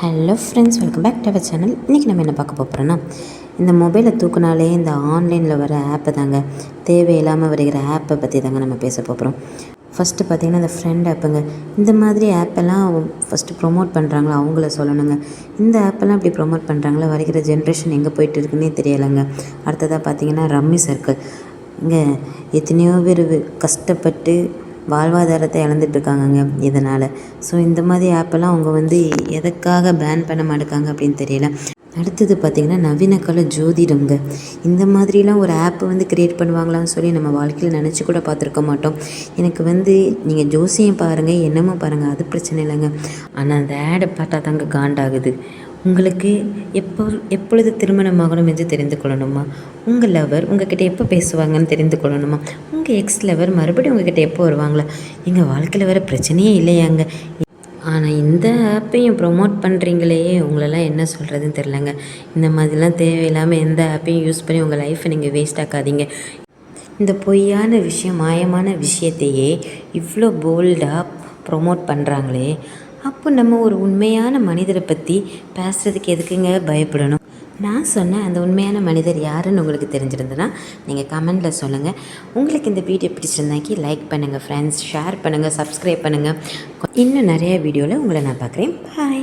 Hello friends, welcome back to our channel. இன்றைக்கி நம்ம என்ன பார்க்க போகிறோன்னா, இந்த மொபைலை தூக்குனாலே இந்த ஆன்லைனில் வர ஆப்பை தாங்க, தேவையில்லாமல் வருகிற ஆப்பை பற்றி தாங்க நம்ம பேச போகிறோம். ஃபஸ்ட்டு பார்த்திங்கன்னா இந்த ஃப்ரெண்ட் ஆப்புங்க. இந்த மாதிரி ஆப்பெல்லாம் ஃபஸ்ட்டு ப்ரொமோட் பண்ணுறாங்களா அவங்கள சொல்லணுங்க. இந்த ஆப்பெல்லாம் இப்படி ப்ரொமோட் பண்ணுறாங்களா, வருகிற ஜென்ரேஷன் எங்கே போயிட்டு இருக்குன்னே தெரியலைங்க. அடுத்ததாக பார்த்திங்கன்னா ரம்மி சர்க்கிள். இங்கே எத்தனையோ பேர் கஷ்டப்பட்டு வாழ்வாதாரத்தை இழந்துட்டுருக்காங்கங்க இதனால். ஸோ இந்த மாதிரி ஆப்பெல்லாம் அவங்க எதுக்காக பேன் பண்ண மாட்டேக்காங்க அப்படின்னு தெரியல. அடுத்தது பார்த்திங்கன்னா நவீன கால ஜோதிடங்க. இந்த மாதிரிலாம் ஒரு ஆப்பை க்ரியேட் பண்ணுவாங்களான்னு சொல்லி நம்ம வாழ்க்கையில் நினச்சி கூட பார்த்துருக்க மாட்டோம். எனக்கு நீங்கள் ஜோசியம் பாருங்கள், என்னமோ பாருங்கள், அது பிரச்சனை இல்லைங்க. ஆனால் அந்த ஆடை பார்த்தா தாங்க காண்டாகுது. உங்களுக்கு எப்பொழுது திருமணமாகணும் என்று தெரிந்து கொள்ளணுமா? உங்கள் லவர் உங்கள்கிட்ட எப்போ பேசுவாங்கன்னு தெரிந்து கொள்ளணுமா? உங்கள் எக்ஸ் லவர் மறுபடியும் உங்கள்கிட்ட எப்போ வருவாங்களா? எங்கள் வாழ்க்கையில் வேறு பிரச்சனையே இல்லையாங்க. ஆனால் இந்த ஆப்பையும் ப்ரொமோட் பண்ணுறீங்களே, உங்களெல்லாம் என்ன சொல்கிறதுன்னு தெரிலங்க. இந்த மாதிரிலாம் தேவையில்லாமல் எந்த ஆப்பையும் யூஸ் பண்ணி உங்கள் லைஃப்பை நீங்கள் வேஸ்ட் ஆக்காதீங்க. இந்த பொய்யான விஷயம், மாயமான விஷயத்தையே இவ்வளோ போல்டாக ப்ரொமோட் பண்ணுறாங்களே, அப்போ நம்ம ஒரு உண்மையான மனிதரை பற்றி பேசுகிறதுக்கு எதுக்குங்க பயப்படணும்? நான் சொன்னேன், அந்த உண்மையான மனிதர் யாருன்னு உங்களுக்கு தெரிஞ்சிருந்ததுன்னா நீங்கள் கமெண்டில் சொல்லுங்கள். உங்களுக்கு இந்த வீடியோ பிடிச்சிருந்தாக்கி லைக் பண்ணுங்கள் ஃப்ரெண்ட்ஸ், ஷேர் பண்ணுங்கள், சப்ஸ்கிரைப் பண்ணுங்கள். இன்னும் நிறைய வீடியோவில் உங்களை நான் பார்க்குறேன். பாய்.